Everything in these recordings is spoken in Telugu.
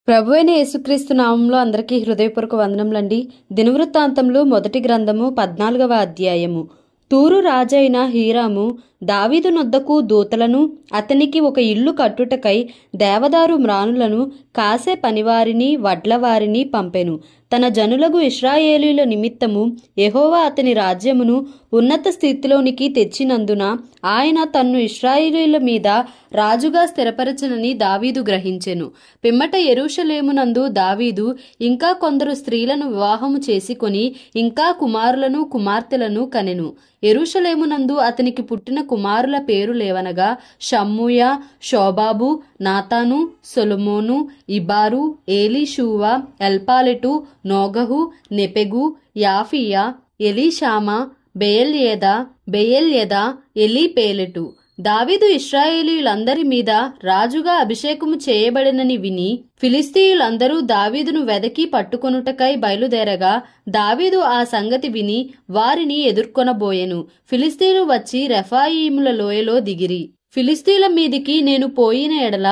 ప్రభువైన యేసుక్రీస్తు నామంలో అందరికీ హృదయపూర్వక వందనములండి. దినవృత్తాంతములు మొదటి గ్రంథము 14వ అధ్యాయము. తూరు రాజైన హీరాము దావీదు నొద్దకు దూతలను అతనికి ఒక ఇల్లు కట్టుటకై దేవదారు మ్రానులను కాసే పనివారిని వడ్లవారిని పంపెను. తన జనులకు ఇశ్రాయేలీల నిమిత్తము యెహోవా అతని రాజ్యమును ఉన్నత స్థితిలోనికి తెచ్చినందున ఆయన తన్ను ఇశ్రాయేలీల మీద రాజుగా స్థిరపరచనని దావీదు గ్రహించెను. పిమ్మట యెరూషలేమునందు దావీదు ఇంకా కొందరు స్త్రీలను వివాహము చేసుకొని ఇంకా కుమారులను కుమార్తెలను కనెను. యెరూషలేమునందు అతనికి పుట్టిన కుమారుల పేరు లేవనగా షమ్మూయ, షోబాబు, నాతాను, సొలొమోను, ఇబారు, ఏలీషూవ, ఎల్పాలెటు, నోగహు, నెపెగు, యాఫియా, ఎలీషామా, బెయల్యెదా, ఎలీపేలెటు. దావీదు ఇశ్రాయేలీయులందరి మీద రాజుగా అభిషేకము చేయబడినని విని ఫిలిస్తీయులందరూ దావీదును వెదకి పట్టుకొనుటకై బయలుదేరగా దావీదు ఆ సంగతి విని వారిని ఎదుర్కొనబోయెను. ఫిలిస్తీయులు వచ్చి రెఫాయీముల లోయలో దిగిరి. ఫిలిస్తీయుల మీదికి నేను పోయిన ఎడల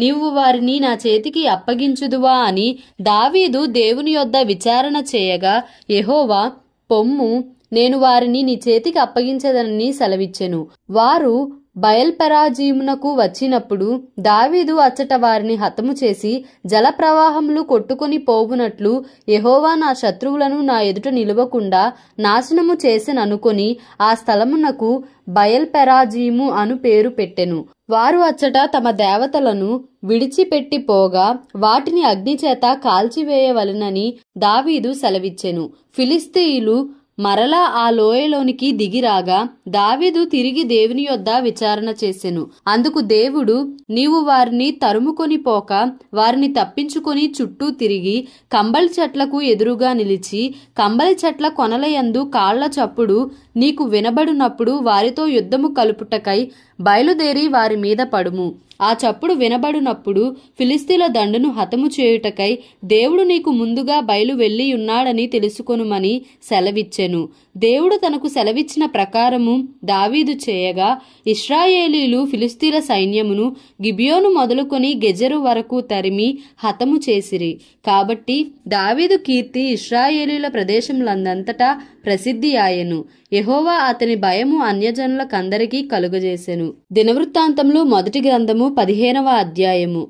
నీవు వారిని నా చేతికి అప్పగించుదువా అని దావీదు దేవుని యొద్ద విచారణ చేయగా యెహోవా, పొమ్ము, నేను వారిని నీ చేతికి అప్పగించదనని సెలవిచ్చెను. వారు బయల్పెరాజీమునకు వచ్చినప్పుడు దావీదు అచ్చట వారిని హతము చేసి జలప్రవాహములు కొట్టుకొని పోవునట్లు యెహోవా నా శత్రువులను నా ఎదుట నిలువకుండా నాశనము చేసెననుకొని ఆ స్థలమునకు బయల్పెరాజీము అను పేరు పెట్టెను. వారు అచ్చట తమ దేవతలను విడిచిపెట్టిపోగా వాటిని అగ్నిచేత కాల్చివేయవలెనని దావీదు సెలవిచ్చెను. ఫిలిస్తీయులు మరలా ఆ లోయలోనికి దిగిరాగా దావీదు తిరిగి దేవుని యొద్ద విచారణ చేసెను. అందుకు దేవుడు, నీవు వారిని తరుముకొని పోక వారిని తప్పించుకొని చుట్టూ తిరిగి కంబలి చెట్లకు ఎదురుగా నిలిచి కంబలి చెట్ల కొనలయందు కాళ్ల చప్పుడు నీకు వినబడినప్పుడు వారితో యుద్ధము కలుపుటకై బయలుదేరి వారి మీద పడుము. ఆ చప్పుడు వినబడినప్పుడు ఫిలిస్తీల దండును హతము చేయుటకై దేవుడు నీకు ముందుగా బయలు వెళ్లి ఉన్నాడని తెలుసుకొనుమని సెలవిచ్చెను. దేవుడు తనకు సెలవిచ్చిన ప్రకారము దావీదు చేయగా ఇశ్రాయేలీలు ఫిలిస్తీల సైన్యమును గిబియోను మొదలుకొని గెజెరు వరకు తరిమి హతము చేసిరి. కాబట్టి దావీదు కీర్తి ఇశ్రాయేలీల ప్రదేశములందంతటా ప్రసిద్ధి ఆయెను. యెహోవా అతని భయము అన్యజనులకందరికీ కలుగజేసెను. దినవృత్తాంతములు మొదటి గ్రంథము 15వ అధ్యాయము.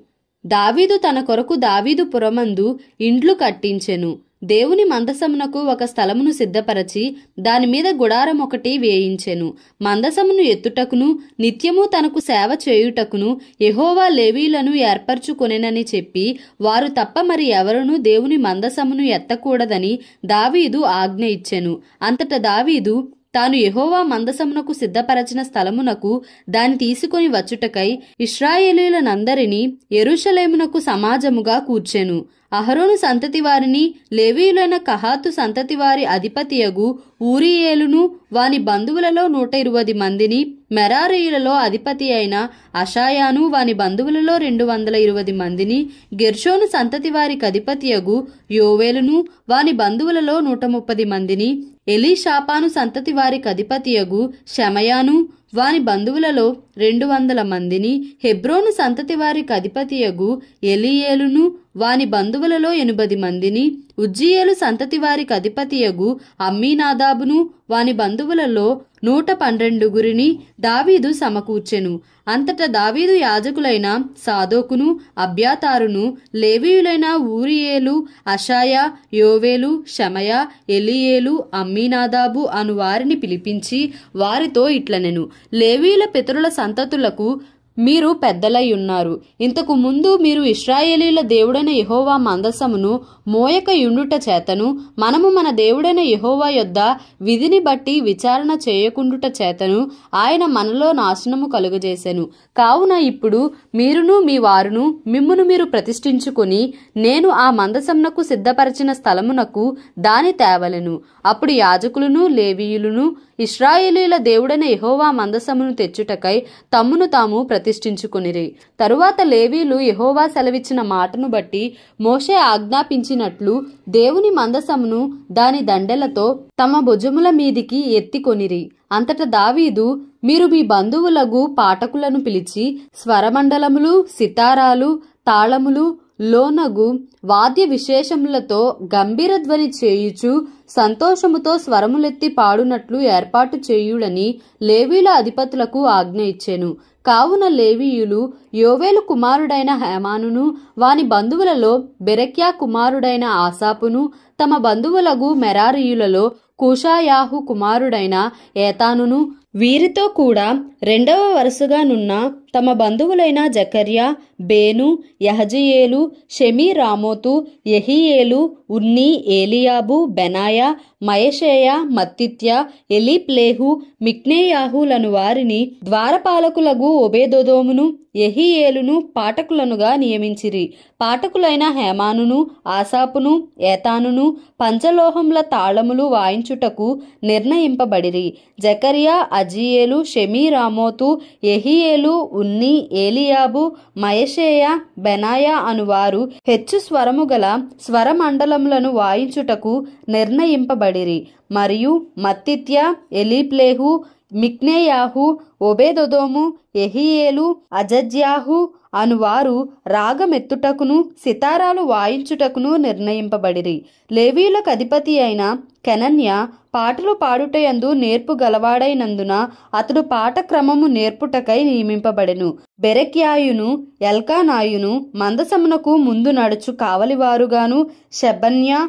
దావీదు తన కొరకు దావీదు పురమందు ఇండ్లు కట్టించెను. దేవుని మందసమునకు ఒక స్థలమును సిద్ధపరచి దానిమీద గుడారం ఒకటి వేయించెను. మందసమును ఎత్తుటకును నిత్యము తనకు సేవ చేయుటకును యెహోవా లేవీలను ఏర్పరచుకొనెనని చెప్పి వారు తప్ప మరి ఎవరునూ దేవుని మందసమును ఎత్తకూడదని దావీదు ఆజ్ఞ ఇచ్చెను. అంతట దావీదు తాను యెహోవా మందసమునకు సిద్ధపరచిన స్థలమునకు దాని తీసుకొని వచ్చుటకై ఇశ్రాయేలీయులనందరినీ యెరూషలేమునకు సమాజముగా కూర్చెను. అహరోను సంతతి వారిని లేవీయులైన కహాతు సంతతి వారి అధిపతియగు ఊరియేలును వాని బంధువులలో 120 మందిని, మెరారీయులలో అధిపతి అయిన అషాయాను వాని బంధువులలో 220 మందిని, గెర్షోను సంతతి వారికి అధిపతియగు యోవేలును వాని బంధువులలో 130 మందిని, ఎలీషాపాను సంతతి వారికి అధిపతియగు షమయాను వాని బంధువులలో 200 మందిని, హెబ్రోను సంతతి వారికి అధిపతియగు ఎలీయేలును వాని బంధువులలో 80 మందిని, ఉజ్జీయేలు సంతతి వారికి అధిపతియగు అమ్మీనాదాబును వాని బంధువులలో 112 దావీదు సమకూర్చెను. అంతటా దావీదు యాజకులైన సాదోకును అబ్యాతారును, లేవీయులైన ఊరియేలు, అషాయా, యోవేలు, షమయా, ఎలీయేలు, అమ్మీనాదాబు అను వారిని పిలిపించి వారితో ఇట్లనెను, లేవీయుల పితరుల సంతతులకు మీరు పెద్దలై ఉన్నారు. ఇంతకు ముందు మీరు ఇశ్రాయేలీల దేవుడైన యెహోవా మందసమును మోయక యుండుట చేతను మనము మన దేవుడైన యెహోవా యొద్ద విధిని బట్టి విచారణ చేయకుండుట చేతను ఆయన మనలో నాశనము కలుగజేసెను. కావున ఇప్పుడు మీరును మీ వారును మిమ్మును మీరు ప్రతిష్ఠించుకొని నేను ఆ మందసమునకు సిద్ధపరచిన స్థలమునకు దాని తేవలెను. అప్పుడు యాజకులను లేవీయులను ఇశ్రాయేలీల దేవుడైన యెహోవా మందసమును తెచ్చుటకై తమ్మును తాము ప్రతిష్ఠించుకొనిరి. తరువాత లేవీయులు యెహోవా సెలవిచ్చిన మాటను బట్టి మోషే ఆజ్ఞాపించినట్లు దేవుని మందసమును దాని దండెలతో తమ భుజముల మీదికి ఎత్తికొనిరి. అంతట దావీదు, మీరు మీ బంధువులగు పాటకులను పిలిచి స్వరమండలములు, సితారాలు, తాళములు, లోనగు వాద్య విశేషములతో గంభీర ధ్వని చేయుచు సంతోషముతో స్వరములెత్తి పాడునట్లు ఏర్పాటు చేయుడని లేవీల అధిపతులకు ఆజ్ఞ ఇచ్చెను. కావున లేవీయులు యోవేలు కుమారుడైన హేమానును వాని బంధువులలో బెరెక్యా కుమారుడైన ఆసాపును తమ బంధువులగు మెరారీయులలో కూషాయాహు కుమారుడైన ఏతానును వీరితో కూడా రెండవ వరుసగానున్న తమ బంధువులైన జకర్యా, బేను, యహజియేలు, షెమీరామోతు, యెహీయేలు, ఉన్ని, ఏలియాబు, బెనాయా, మయషేయ, మత్తిత్య, ఎలీప్లేహు, మిక్నేయాహులను వారిని ద్వారపాలకులగు ఒబేదోదోమును యెహీయేలును పాఠకులనుగా నియమించిరి. పాఠకులైన హేమానును ఆసాపును ఏతానును పంచలోహముల తాళములు వాయించుటకు నిర్ణయింపబడిరి. జకర్యా, అజీయేలు, షెమీరామోతు, యెహీయేలు, ఉన్ని, ఏలియాబు, మయషేయ, బెనాయా అనువారు హెచ్చు స్వరము గల స్వరమండలములను వాయించుటకు నిర్ణయింపబడిరి. మరియు మత్తిత్య, ఎలీప్లేహు, మిక్నేయాహు, ఒబేదోదోము, యెహీయేలు, అజజ్యాహు అనువారు రాగమెత్తుటకును సితారాలు వాయించుటకును నిర్ణయింపబడిరి. లేవీయులకు అధిపతి అయిన కెనన్య పాటలు పాడుటయందు నేర్పు గలవాడైనందున అతడు పాట క్రమము నేర్పుటకై నియమింపబడెను. బెరెక్యాయును ఎల్కానాయును మందసమునకు ముందు నడుచు కావలివారుగాను, షెబన్యా,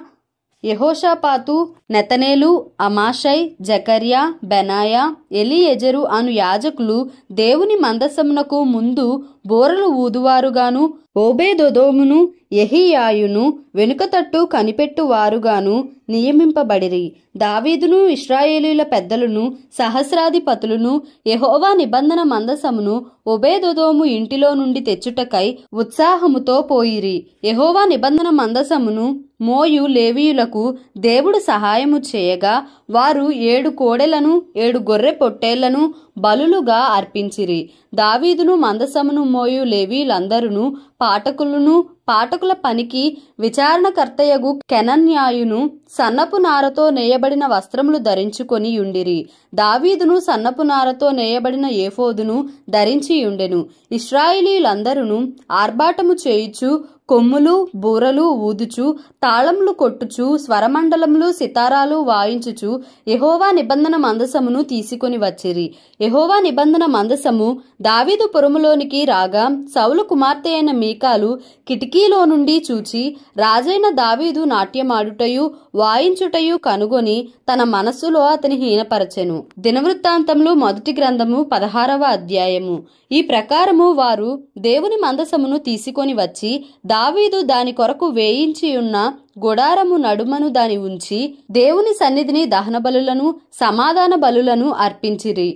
యెహోషాపాతు, నెతనేలు, అమాషై, జకర్యా, బెనాయా, ఎలీయెజరు అను యాజకులు దేవుని మందసమునకు ముందు బోరలు ఊదువారుగాను, ఓబేదోదోమును యెహీయాయును వెనుక తట్టు కనిపెట్టువారుగాను నియమింపబడిరి. దావీదును ఇశ్రాయేలీల పెద్దలను సహస్రాధిపతులను యెహోవా నిబంధన మందసమును ఒబేదోదోము ఇంటిలో నుండి తెచ్చుటకై ఉత్సాహముతో పోయిరి. యెహోవా నిబంధన మందసమును మోయు లేవీయులకు దేవుడు సహాయము చేయగా వారు 7 కోడెలను 7 గొర్రె పొట్టేళ్లను బలులుగా అర్పించిరి. దావీదును మందసమును మోయు లేవీయులందరును పాఠకులను పాఠకుల పనికి విచారణకర్తయగు కెనన్యాయును సన్నపు నారతో నేయబడిన వస్త్రములు ధరించుకొని యుండిరి. దావీదును సన్నపు నారతో నేయబడిన ఏఫోదును ధరించి యుండెను. ఇశ్రాయేలీయులందరును ఆర్భాటము చేయుచు కొమ్ములు బూరలు ఊదుచు తాళములు కొట్టుచు స్వరమండలములు సితారాలు వాయించుచు యెహోవా నిబంధన మందసమును తీసుకొని వచ్చిరి. యెహోవా నిబంధన మందసము దావీదు పురములోనికి రాగా సౌలు కుమార్తె అయిన మీకాలు కిటికీలో నుండి చూచి రాజైన దావీదు నాట్యమాడుటయు వాయించుటయు కనుగొని తన మనస్సులో అతని హీనపరచెను. దినవృత్తాంతములు మొదటి గ్రంథము 16వ అధ్యాయము. ఈ ప్రకారము వారు దేవుని మందసమును తీసుకొని వచ్చి దావీదు దాని కొరకు వేయించియున్న గుడారము నడుమను దాని ఉంచి దేవుని సన్నిధిని దహన బలులను సమాధాన బలులను అర్పించిరి.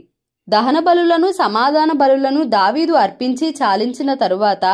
దహన బలులను సమాధాన బలులను దావీదు అర్పించి చాలించిన తరువాత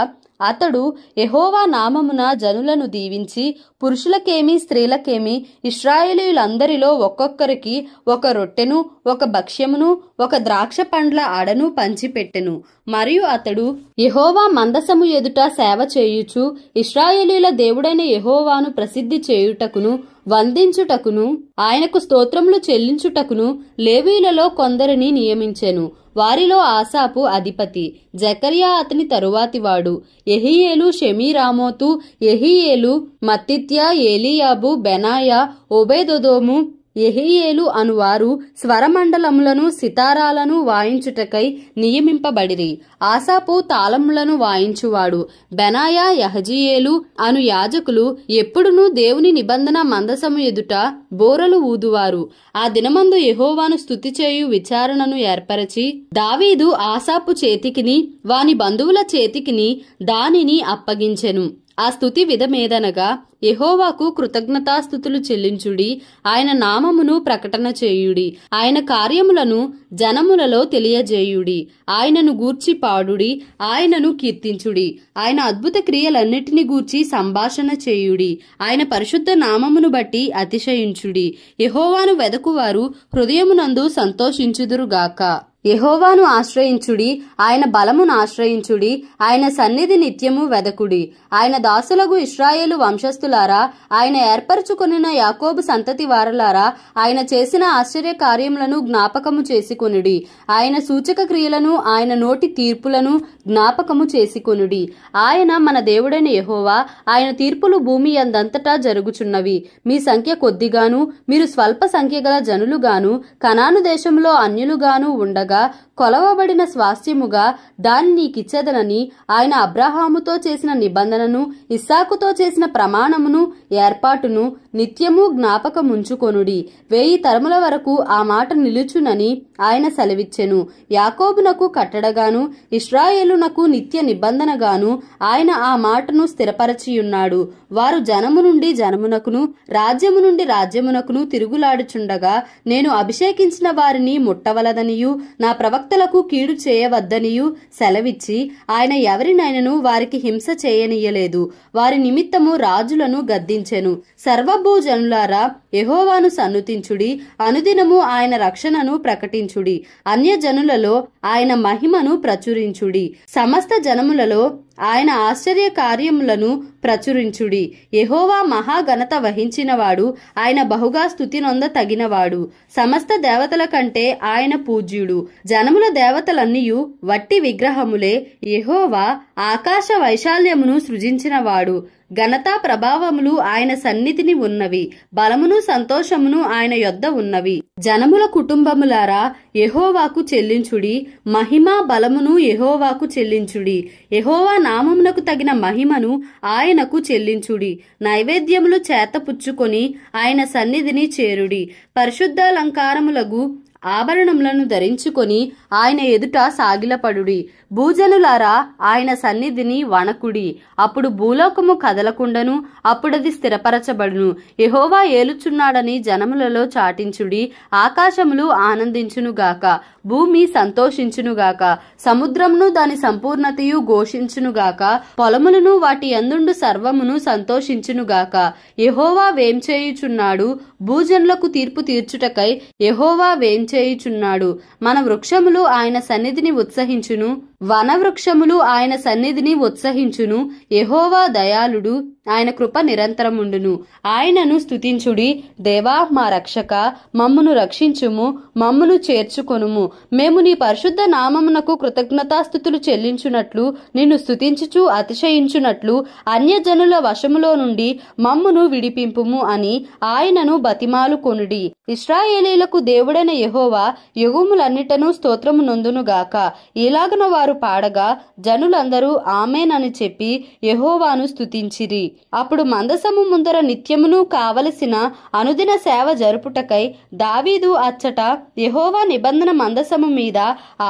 అతడు యెహోవా నామమున జనులను దీవించి పురుషులకేమి స్త్రీలకేమి ఇశ్రాయేలీయులందరిలో ఒక్కొక్కరికి ఒక రొట్టెను ఒక భక్ష్యమును ఒక ద్రాక్ష పండ్ల ఆడను పంచిపెట్టెను. మరియు అతడు యెహోవా మందసము ఎదుట సేవ చేయుచు ఇశ్రాయేలీయుల దేవుడైన యెహోవాను ప్రసిద్ధి చేయుటకును వందించుటకును ఆయనకు స్తోత్రములు చెల్లించుటకును లేవీయులలో కొందరిని నియమించెను. వారిలో ఆసాపు అధిపతి, జకర్యా అతని తరువాతివాడు, యెహీయేలు, షెమీరామోతు, యెహీయేలు, మత్తిత్య, ఏలీయాబు, బెనాయా, ఒబేదోదోము, యెహీయేలు అనువారు స్వరమండలములను సితారాలను వాయించుటకై నియమింపబడిరి. ఆసాపు తాళములను వాయించువాడు. బెనాయా, యహజియేలు అను యాజకులు ఎప్పుడునూ దేవుని నిబంధన మందసము ఎదుట బోరలు ఊదువారు. ఆ దినమందు యెహోవాను స్తుతి చేయు విచారణను ఏర్పరచి దావీదు ఆసాపు చేతికిని వాని బంధువుల చేతికిని దానిని అప్పగించెను. ఆ స్తుతి విధమేదనగా యెహోవాకు కృతజ్ఞతాస్తుతులు చెల్లించుడి, ఆయన నామమును ప్రకటన చేయుడి, ఆయన కార్యములను జనములలో తెలియజేయుడి, ఆయనను గూర్చి పాడుడి, ఆయనను కీర్తించుడి, ఆయన అద్భుత క్రియలన్నిటిని గూర్చి సంభాషణ చేయుడి, ఆయన పరిశుద్ధ నామమును బట్టి అతిశయించుడి. యెహోవాను వెదకువారు హృదయమునందు సంతోషించుదురుగాక. యెహోవాను ఆశ్రయించుడి, ఆయన బలమును ఆశ్రయించుడి, ఆయన సన్నిధి నిత్యము వెదకుడి. ఆయన దాసులగు ఇశ్రాయేలు వంశస్థులారా, ఆయన ఏర్పరచుకొనిన యాకోబు సంతతి వారలారా, ఆయన చేసిన ఆశ్చర్య కార్యములను జ్ఞాపకము చేసుకొనుడి. ఆయన సూచక క్రియలను, ఆయన నోటి తీర్పులను జ్ఞాపకము చేసుకొనుడి. ఆయన మన దేవుడైన యెహోవా, ఆయన తీర్పులు భూమి అందంతటా జరుగుచున్నవి. మీ సంఖ్య కొద్దిగాను, మీరు స్వల్ప సంఖ్య గల జనులుగాను, కనాను దేశంలో అన్యులుగాను ఉండగా కొలవబడిన స్వాస్థ్యముగా దాన్ని నీకిచ్చెదనని ఆయన అబ్రహాముతో చేసిన నిబంధనను, ఇస్సాకుతో చేసిన ప్రమాణమును, ఏర్పాటును నిత్యము జ్ఞాపకముంచుకొనుడి. 1000 తరముల వరకు ఆ మాట నిలుచునని ఆయన సెలవిచ్చెను. యాకోబునకు కట్టడగాను, ఇశ్రాయేలునకు నిత్య నిబంధనగాను ఆయన ఆ మాటను స్థిరపరచియున్నాడు. వారు జనము నుండి జనమునకును, రాజ్యము నుండి రాజ్యమునకును తిరుగులాడుచుండగా నేను అభిషేకించిన వారిని ముట్టవలదనియు, నా ప్రవక్తలకు కీడు చేయవద్దనియు సెలవిచ్చి ఆయన ఎవరినైనను వారికి హింస చేయనీయలేదు. వారి నిమిత్తము రాజులను గద్దించెను. సర్వభూజనులారా, యెహోవాను సన్నుతించుడి, అనుదినము ఆయన రక్షణను ప్రకటించుడి. అన్యజనులలో ఆయన మహిమను ప్రచురించుడి. సమస్త జనములలో ఆయన ఆశ్చర్య కార్యములను ప్రచురించుడి. యెహోవా మహాఘనత వహించినవాడు, ఆయన బహుగా స్తుతి నొంద తగినవాడు. సమస్త దేవతల కంటే ఆయన పూజ్యుడు. జనముల దేవతలన్నీయు వట్టి విగ్రహములే. యెహోవా ఆకాశ వైశాల్యమును సృజించినవాడు. ఘనతా ప్రభావములు ఆయన సన్నిధిని ఉన్నవి. బలమును సంతోషమును ఆయన యొద్ద ఉన్నవి. జనముల కుటుంబములారా, యెహోవాకు చెల్లించుడి. మహిమ బలమును యెహోవాకు చెల్లించుడి. యెహోవా నామమునకు తగిన మహిమను ఆయనకు చెల్లించుడి. నైవేద్యములు చేతపుచ్చుకొని ఆయన సన్నిధిని చేరుడి. పరిశుద్ధాలంకారములగు ఆభరణములను ధరించుకొని ఆయన ఎదుట సాగిలపడుడి. భూజనులారా, ఆయన సన్నిధిని వణకుడి. అప్పుడు భూలోకము కదలకుండను, అప్పుడది స్థిరపరచబడును. యెహోవా ఏలుచున్నాడని జనములలో చాటించుడి. ఆకాశములు ఆనందించునుగాక, భూమి సంతోషించునుగాక, సముద్రమును దాని సంపూర్ణతయు ఘోషించునుగాక, పొలములను వాటి యందుండు సర్వమును సంతోషించునుగాక. యెహోవా వేంచేయుచున్నాడు, భూజనులకు తీర్పు తీర్చుటకై యెహోవా వేంచేయుచున్నాడు. మన వృక్షములు ఆయన సన్నిధిని ఉత్సహించును, వనవృక్షములు ఆయన సన్నిధిని ఉత్సహించును. యెహోవా దయాళుడు, ఆయన కృప నిరంతరముండును. ఆయనను స్తుతించుడి. దేవా మా రక్షక, మమ్మును రక్షించుము, మమ్మును చేర్చుకొనుము. మేము నీ పరిశుద్ధ నామమునకు కృతజ్ఞతాస్తుతులు చెల్లించునట్లు, నిన్ను స్తుతించుచు అతిశయించునట్లు అన్యజనుల వశములో నుండి మమ్మును విడిపింపుము అని ఆయనను బతిమాలు కొనుడి. ఇశ్రాయేలీలకు దేవుడైన యెహోవా యుగములన్నిటను స్తోత్రము నొందునుగాక. ఇలాగున వారు పాడగా జనులందరూ ఆమేన్ అని చెప్పి యెహోవాను స్తుతించిరి. అప్పుడు మందసము ముందర నిత్యమును కావలసిన అనుదిన సేవ జరుపుటకై దావీదు అచ్చట యెహోవా నిబంధన మందసము మీద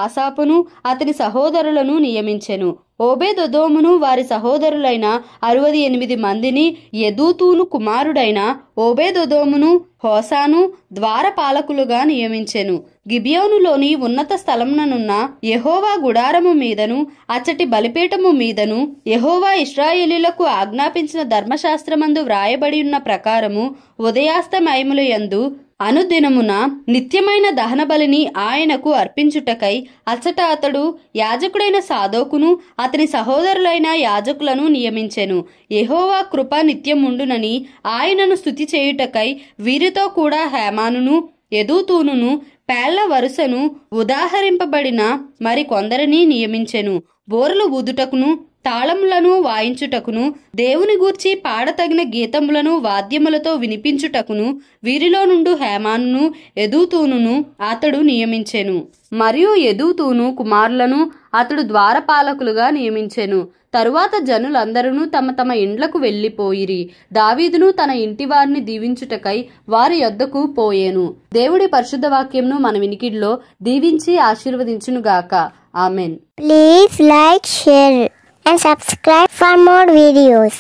ఆసాపును అతని సహోదరులను నియమించెను. ఓబేదెదోమును వారి సహోదరులైన 68 మందిని, యెదూతూను కుమారుడైన ఓబేదెదోమును హోసాను ద్వారపాలకులుగా నియమించెను. గిబియోనులోని ఉన్నత స్థలముననున్న యెహోవా గుడారము మీదను అచ్చటి బలిపీఠము మీదను యెహోవా ఇశ్రాయేలీయులకు ఆజ్ఞాపించిన ధర్మశాస్త్రమందు వ్రాయబడి ఉన్న ప్రకారము ఉదయాస్తమయముల యందు అనుదినమున నిత్యమైన దహన బలిని ఆయనకు అర్పించుటకై అచ్చట అతడు యాజకుడైన సాదోకును అతని సహోదరులైన యాజకులను నియమించెను. యెహోవా కృప నిత్యముండునని ఆయనను స్తుతి చేయుటకై వీరితో కూడా హేమానును యెదూతూనును పేళ్ల వరుసను ఉదాహరింపబడిన మరి కొందరిని నియమించెను. బోరలు ఊదుటకును తాళములను వాయించుటకును దేవుని గూర్చి పాడతగిన గీతములను వాద్యములతో వినిపించుటకును వీరిలో నుండి హేమానును యెదూతూనును అతడు నియమించెను. మరియు యెదూతూను కుమారులను అతడు ద్వారపాలకులుగా నియమించెను. తరువాత జనులందరూ తమ తమ ఇండ్లకు వెళ్లిపోయిరి. దావీదును తన ఇంటి వారిని దీవించుటకై వారి యొద్దకు పోయేను. దేవుడి పరిశుద్ధ వాక్యంను మన వినికిడిలో దీవించి ఆశీర్వదించునుగాక. Amen. Please like, share and subscribe for more videos.